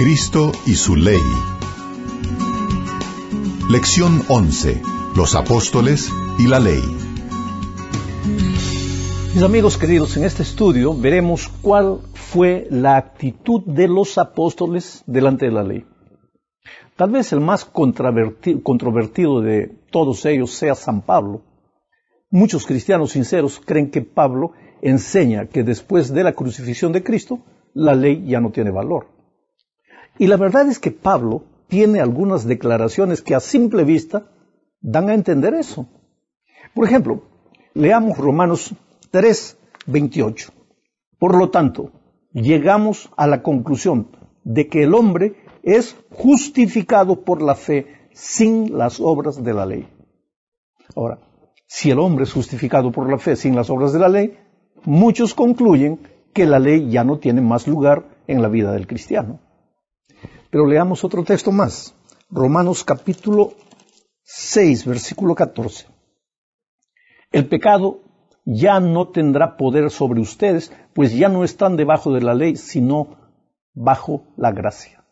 Cristo y su ley. Lección 11. Los apóstoles y la ley. Mis amigos queridos, en este estudio veremos cuál fue la actitud de los apóstoles delante de la ley. Tal vez el más controvertido de todos ellos sea San Pablo. Muchos cristianos sinceros creen que Pablo enseña que después de la crucifixión de Cristo, la ley ya no tiene valor. Y la verdad es que Pablo tiene algunas declaraciones que a simple vista dan a entender eso. Por ejemplo, leamos Romanos 3:28. Por lo tanto, llegamos a la conclusión de que el hombre es justificado por la fe sin las obras de la ley. Ahora, si el hombre es justificado por la fe sin las obras de la ley, muchos concluyen que la ley ya no tiene más lugar en la vida del cristiano. Pero leamos otro texto más. Romanos capítulo 6, versículo 14. El pecado ya no tendrá poder sobre ustedes, pues ya no están debajo de la ley, sino bajo la gracia.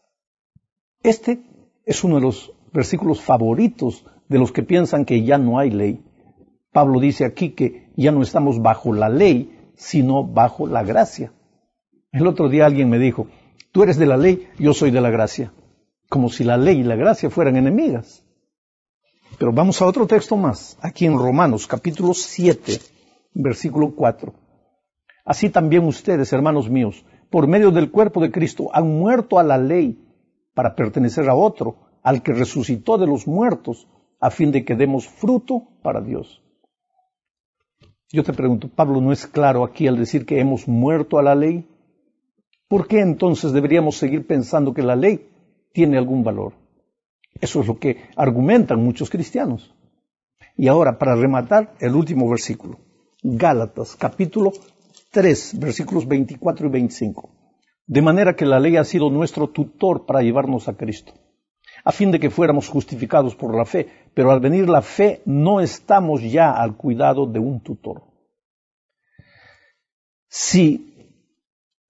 Este es uno de los versículos favoritos de los que piensan que ya no hay ley. Pablo dice aquí que ya no estamos bajo la ley, sino bajo la gracia. El otro día alguien me dijo, tú eres de la ley, yo soy de la gracia. Como si la ley y la gracia fueran enemigas. Pero vamos a otro texto más, aquí en Romanos capítulo 7, versículo 4. Así también ustedes, hermanos míos, por medio del cuerpo de Cristo, han muerto a la ley para pertenecer a otro, al que resucitó de los muertos, a fin de que demos fruto para Dios. Yo te pregunto, ¿Pablo no es claro aquí al decir que hemos muerto a la ley? ¿Por qué entonces deberíamos seguir pensando que la ley tiene algún valor? Eso es lo que argumentan muchos cristianos. Y ahora, para rematar, el último versículo. Gálatas, capítulo 3, versículos 24 y 25. De manera que la ley ha sido nuestro tutor para llevarnos a Cristo, a fin de que fuéramos justificados por la fe. Pero al venir la fe, no estamos ya al cuidado de un tutor. Si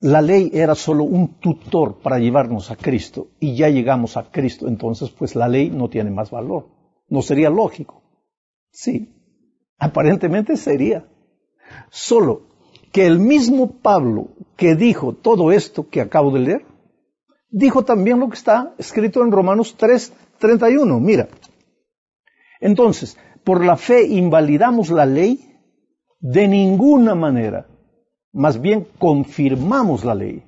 la ley era solo un tutor para llevarnos a Cristo y ya llegamos a Cristo, entonces pues la ley no tiene más valor. ¿No sería lógico? Sí, aparentemente sería. Solo que el mismo Pablo que dijo todo esto que acabo de leer, dijo también lo que está escrito en Romanos 3:31. Mira, entonces, ¿por la fe invalidamos la ley? De ninguna manera. Más bien confirmamos la ley.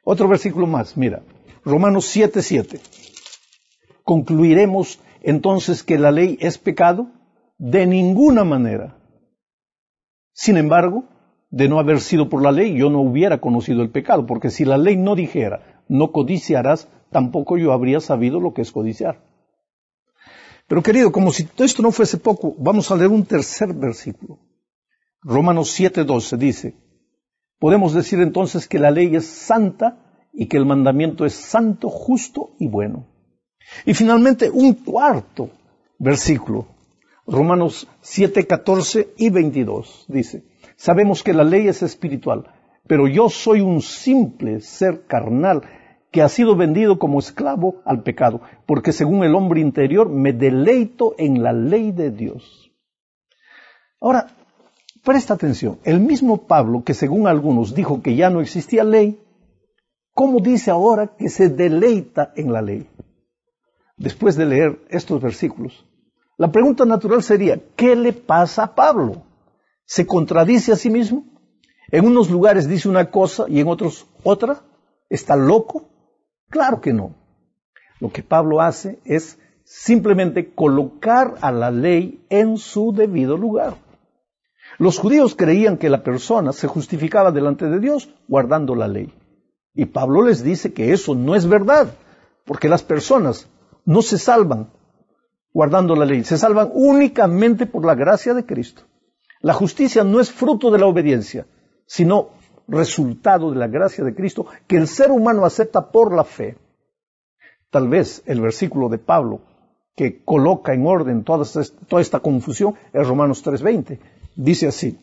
Otro versículo más, mira, Romanos 7:7. ¿Concluiremos entonces que la ley es pecado? De ninguna manera. Sin embargo, de no haber sido por la ley, yo no hubiera conocido el pecado, porque si la ley no dijera, no codiciarás, tampoco yo habría sabido lo que es codiciar. Pero querido, como si esto no fuese poco, vamos a leer un tercer versículo. Romanos 7:12 dice, podemos decir entonces que la ley es santa y que el mandamiento es santo, justo y bueno. Y finalmente un cuarto versículo, Romanos 7:14 y 22 dice, sabemos que la ley es espiritual, pero yo soy un simple ser carnal que ha sido vendido como esclavo al pecado, porque según el hombre interior me deleito en la ley de Dios. Ahora, presta atención, el mismo Pablo que según algunos dijo que ya no existía ley, ¿cómo dice ahora que se deleita en la ley? Después de leer estos versículos, la pregunta natural sería, ¿qué le pasa a Pablo? ¿Se contradice a sí mismo? En unos lugares dice una cosa y en otros otra. ¿Está loco? Claro que no. Lo que Pablo hace es simplemente colocar a la ley en su debido lugar. Los judíos creían que la persona se justificaba delante de Dios guardando la ley. Y Pablo les dice que eso no es verdad, porque las personas no se salvan guardando la ley, se salvan únicamente por la gracia de Cristo. La justicia no es fruto de la obediencia, sino resultado de la gracia de Cristo que el ser humano acepta por la fe. Tal vez el versículo de Pablo que coloca en orden toda esta confusión es Romanos 3:20. Dice así,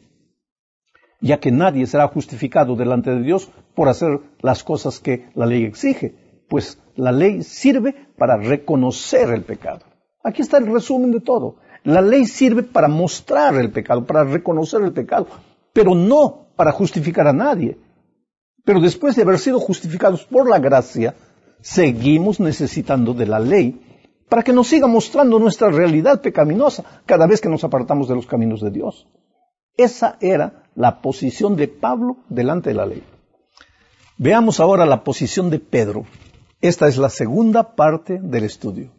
ya que nadie será justificado delante de Dios por hacer las cosas que la ley exige, pues la ley sirve para reconocer el pecado. Aquí está el resumen de todo. La ley sirve para mostrar el pecado, para reconocer el pecado, pero no para justificar a nadie. Pero después de haber sido justificados por la gracia, seguimos necesitando de la ley para que nos siga mostrando nuestra realidad pecaminosa cada vez que nos apartamos de los caminos de Dios. Esa era la posición de Pablo delante de la ley. Veamos ahora la posición de Pedro. Esta es la segunda parte del estudio.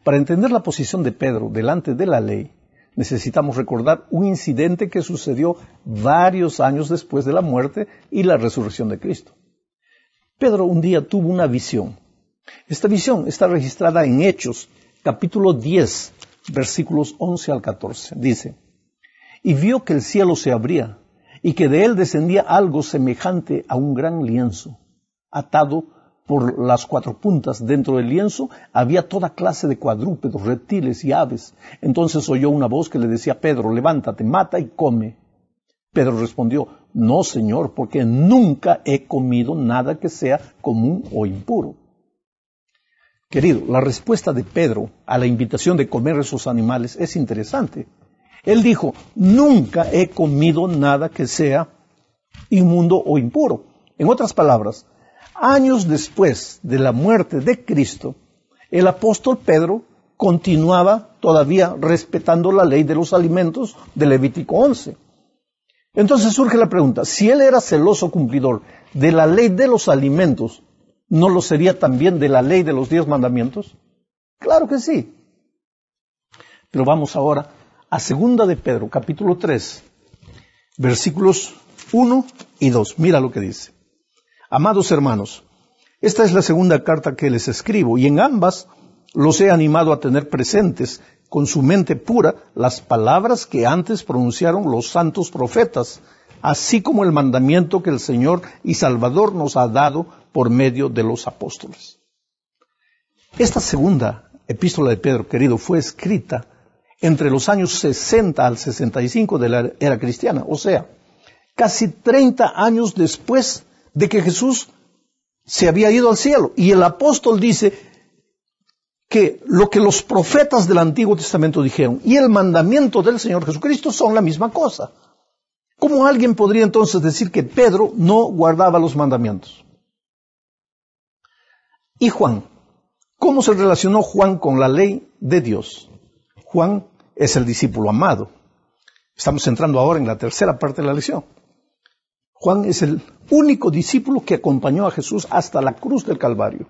Para entender la posición de Pedro delante de la ley, necesitamos recordar un incidente que sucedió varios años después de la muerte y la resurrección de Cristo. Pedro un día tuvo una visión. Esta visión está registrada en Hechos, capítulo 10, versículos 11 al 14. Dice: y vio que el cielo se abría, y que de él descendía algo semejante a un gran lienzo. Atado por las cuatro puntas, dentro del lienzo había toda clase de cuadrúpedos, reptiles y aves. Entonces oyó una voz que le decía a Pedro: levántate, mata y come. Pedro respondió: no, Señor, porque nunca he comido nada que sea común o impuro. Querido, la respuesta de Pedro a la invitación de comer esos animales es interesante. Él dijo: nunca he comido nada que sea inmundo o impuro. En otras palabras, años después de la muerte de Cristo, el apóstol Pedro continuaba todavía respetando la ley de los alimentos de Levítico 11. Entonces surge la pregunta: si él era celoso cumplidor de la ley de los alimentos, ¿no lo sería también de la ley de los 10 mandamientos? Claro que sí. Pero vamos ahora a 2 de Pedro, capítulo 3, versículos 1 y 2. Mira lo que dice. Amados hermanos, esta es la segunda carta que les escribo, y en ambas los he animado a tener presentes con su mente pura las palabras que antes pronunciaron los santos profetas, así como el mandamiento que el Señor y Salvador nos ha dado por medio de los apóstoles. Esta segunda epístola de Pedro, querido, fue escrita entre los años 60 al 65 de la era cristiana, o sea, casi 30 años después de que Jesús se había ido al cielo. Y el apóstol dice que lo que los profetas del Antiguo Testamento dijeron y el mandamiento del Señor Jesucristo son la misma cosa. ¿Cómo alguien podría entonces decir que Pedro no guardaba los mandamientos? Y Juan, ¿cómo se relacionó Juan con la ley de Dios? Juan es el discípulo amado. Estamos entrando ahora en la tercera parte de la lección. Juan es el único discípulo que acompañó a Jesús hasta la cruz del Calvario.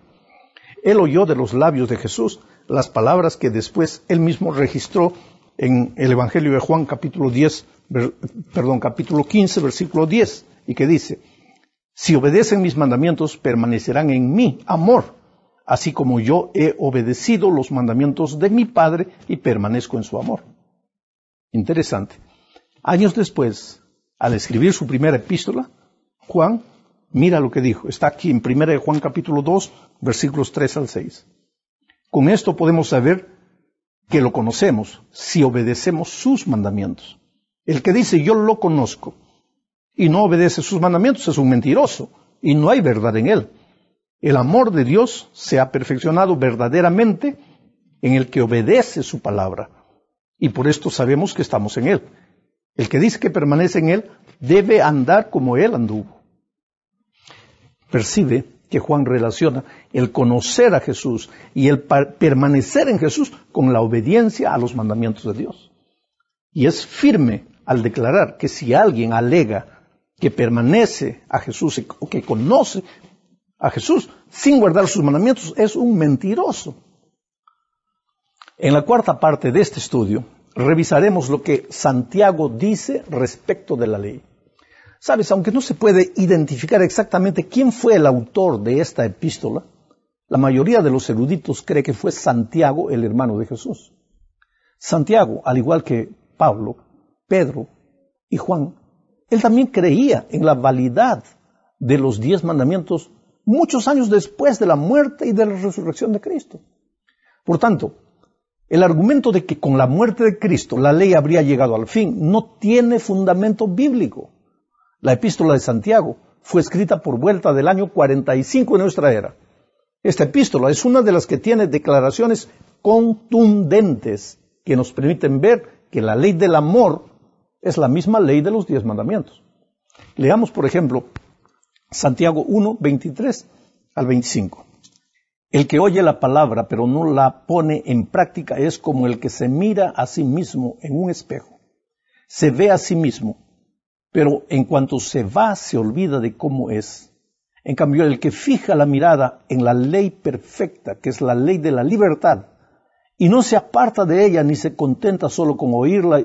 Él oyó de los labios de Jesús las palabras que después él mismo registró en el Evangelio de Juan, capítulo 15, versículo 10, y que dice: si obedecen mis mandamientos, permanecerán en mi amor, así como yo he obedecido los mandamientos de mi Padre y permanezco en su amor. Interesante. Años después, al escribir su primera epístola, Juan, mira lo que dijo. Está aquí en 1 Juan capítulo 2, versículos 3 al 6. Con esto podemos saber que lo conocemos si obedecemos sus mandamientos. El que dice yo lo conozco y no obedece sus mandamientos es un mentiroso y no hay verdad en él. El amor de Dios se ha perfeccionado verdaderamente en el que obedece su palabra, y por esto sabemos que estamos en él. El que dice que permanece en él debe andar como él anduvo. Percibe que Juan relaciona el conocer a Jesús y el permanecer en Jesús con la obediencia a los mandamientos de Dios. Y es firme al declarar que si alguien alega que permanece a Jesús o que conoce a Jesús sin guardar sus mandamientos, es un mentiroso. En la cuarta parte de este estudio, revisaremos lo que Santiago dice respecto de la ley. Sabes, aunque no se puede identificar exactamente quién fue el autor de esta epístola, la mayoría de los eruditos cree que fue Santiago, el hermano de Jesús. Santiago, al igual que Pablo, Pedro y Juan, él también creía en la validad de los 10 mandamientos muchos años después de la muerte y de la resurrección de Cristo. Por tanto, el argumento de que con la muerte de Cristo la ley habría llegado al fin no tiene fundamento bíblico. La epístola de Santiago fue escrita por vuelta del año 45 de nuestra era. Esta epístola es una de las que tiene declaraciones contundentes que nos permiten ver que la ley del amor es la misma ley de los 10 mandamientos. Leamos, por ejemplo, Santiago 1, 23 al 25. El que oye la palabra pero no la pone en práctica es como el que se mira a sí mismo en un espejo. Se ve a sí mismo, pero en cuanto se va se olvida de cómo es. En cambio, el que fija la mirada en la ley perfecta, que es la ley de la libertad, y no se aparta de ella ni se contenta solo con oírla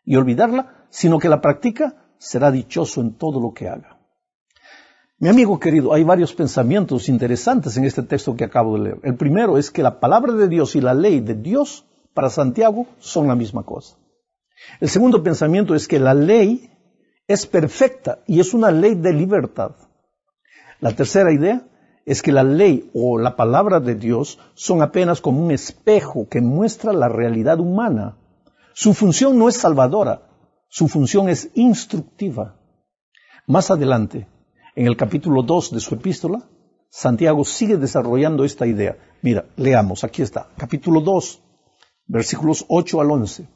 y olvidarla, sino que la practica, será dichoso en todo lo que haga. Mi amigo querido, hay varios pensamientos interesantes en este texto que acabo de leer. El primero es que la palabra de Dios y la ley de Dios para Santiago son la misma cosa. El segundo pensamiento es que la ley es perfecta y es una ley de libertad. La tercera idea es que la ley o la palabra de Dios son apenas como un espejo que muestra la realidad humana. Su función no es salvadora, su función es instructiva. Más adelante, en el capítulo 2 de su epístola, Santiago sigue desarrollando esta idea. Mira, leamos, aquí está, capítulo 2, versículos 8 al 11.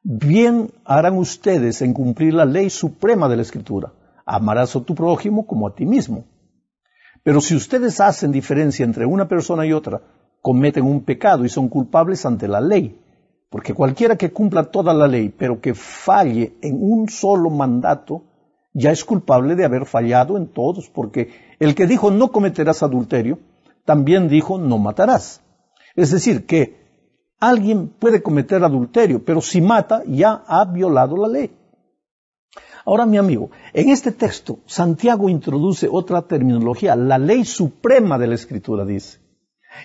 Bien harán ustedes en cumplir la ley suprema de la Escritura. Amarás a tu prójimo como a ti mismo. Pero si ustedes hacen diferencia entre una persona y otra, cometen un pecado y son culpables ante la ley. Porque cualquiera que cumpla toda la ley, pero que falle en un solo mandato, ya es culpable de haber fallado en todos. Porque el que dijo no cometerás adulterio, también dijo no matarás. Es decir, que alguien puede cometer adulterio, pero si mata, ya ha violado la ley. Ahora, mi amigo, en este texto, Santiago introduce otra terminología, la ley suprema de la Escritura, dice.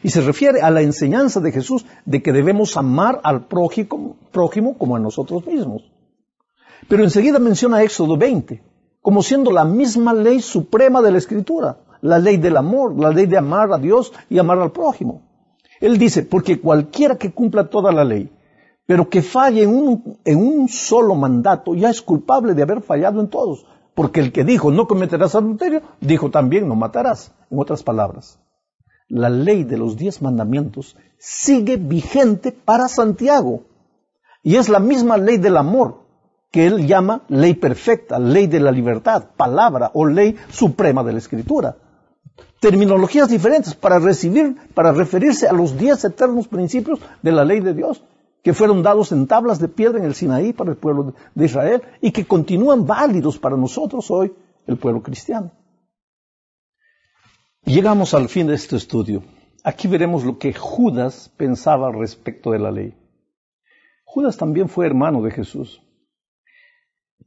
Y se refiere a la enseñanza de Jesús de que debemos amar al prójimo como a nosotros mismos. Pero enseguida menciona Éxodo 20, como siendo la misma ley suprema de la Escritura, la ley del amor, la ley de amar a Dios y amar al prójimo. Él dice, porque cualquiera que cumpla toda la ley, pero que falle en un solo mandato, ya es culpable de haber fallado en todos. Porque el que dijo no cometerás adulterio, dijo también no matarás. En otras palabras, la ley de los 10 mandamientos sigue vigente para Santiago. Y es la misma ley del amor que él llama ley perfecta, ley de la libertad, palabra o ley suprema de la Escritura. Terminologías diferentes para referirse a los 10 eternos principios de la ley de Dios, que fueron dados en tablas de piedra en el Sinaí para el pueblo de Israel y que continúan válidos para nosotros hoy, el pueblo cristiano. Llegamos al fin de este estudio. Aquí veremos lo que Judas pensaba respecto de la ley. Judas también fue hermano de Jesús.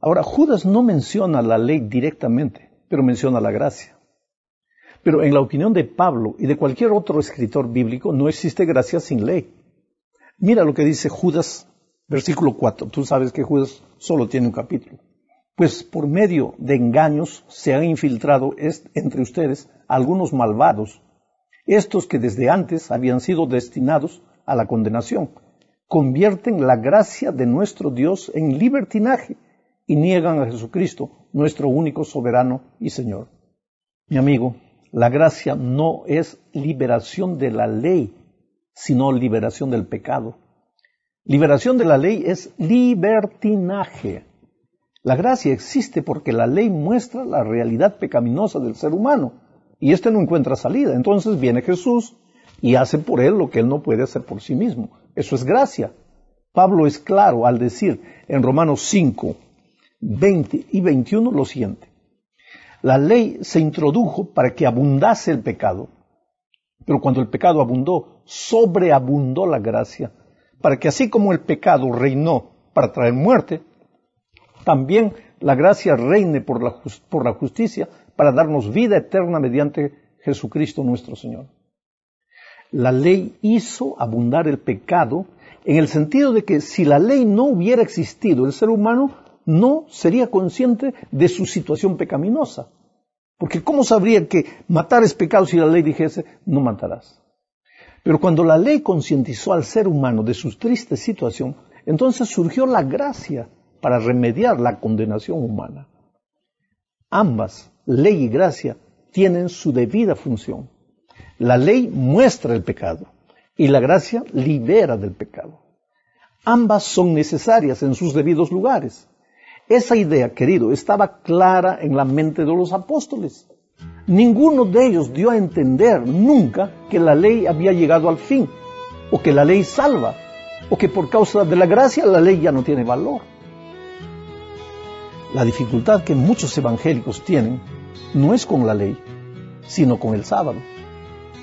Ahora, Judas no menciona la ley directamente, pero menciona la gracia. Pero en la opinión de Pablo y de cualquier otro escritor bíblico, no existe gracia sin ley. Mira lo que dice Judas, versículo 4. Tú sabes que Judas solo tiene un capítulo. Pues por medio de engaños se han infiltrado entre ustedes algunos malvados, estos que desde antes habían sido destinados a la condenación. Convierten la gracia de nuestro Dios en libertinaje y niegan a Jesucristo, nuestro único soberano y Señor. Mi amigo, la gracia no es liberación de la ley, sino liberación del pecado. Liberación de la ley es libertinaje. La gracia existe porque la ley muestra la realidad pecaminosa del ser humano y éste no encuentra salida. Entonces viene Jesús y hace por él lo que él no puede hacer por sí mismo. Eso es gracia. Pablo es claro al decir en Romanos 5, 20 y 21 lo siguiente. La ley se introdujo para que abundase el pecado. Pero cuando el pecado abundó, sobreabundó la gracia, para que así como el pecado reinó para traer muerte, también la gracia reine por la justicia para darnos vida eterna mediante Jesucristo nuestro Señor. La ley hizo abundar el pecado en el sentido de que si la ley no hubiera existido, el ser humano no sería consciente de su situación pecaminosa. Porque ¿cómo sabría que matar es pecado si la ley dijese, no matarás? Pero cuando la ley concientizó al ser humano de su triste situación, entonces surgió la gracia para remediar la condenación humana. Ambas, ley y gracia, tienen su debida función. La ley muestra el pecado y la gracia libera del pecado. Ambas son necesarias en sus debidos lugares. Esa idea, querido, estaba clara en la mente de los apóstoles. Ninguno de ellos dio a entender nunca que la ley había llegado al fin, o que la ley salva, o que por causa de la gracia la ley ya no tiene valor. La dificultad que muchos evangélicos tienen no es con la ley, sino con el sábado.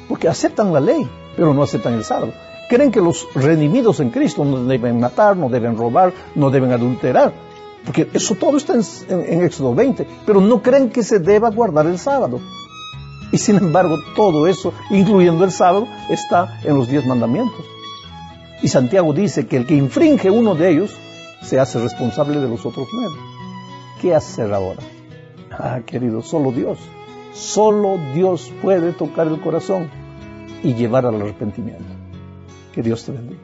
Porque aceptan la ley, pero no aceptan el sábado. Creen que los redimidos en Cristo no deben matar, no deben robar, no deben adulterar. Porque eso todo está en Éxodo 20, pero no creen que se deba guardar el sábado. Y sin embargo, todo eso, incluyendo el sábado, está en los 10 mandamientos. Y Santiago dice que el que infringe uno de ellos se hace responsable de los otros 9. ¿Qué hacer ahora? Querido, solo Dios puede tocar el corazón y llevar al arrepentimiento. Que Dios te bendiga.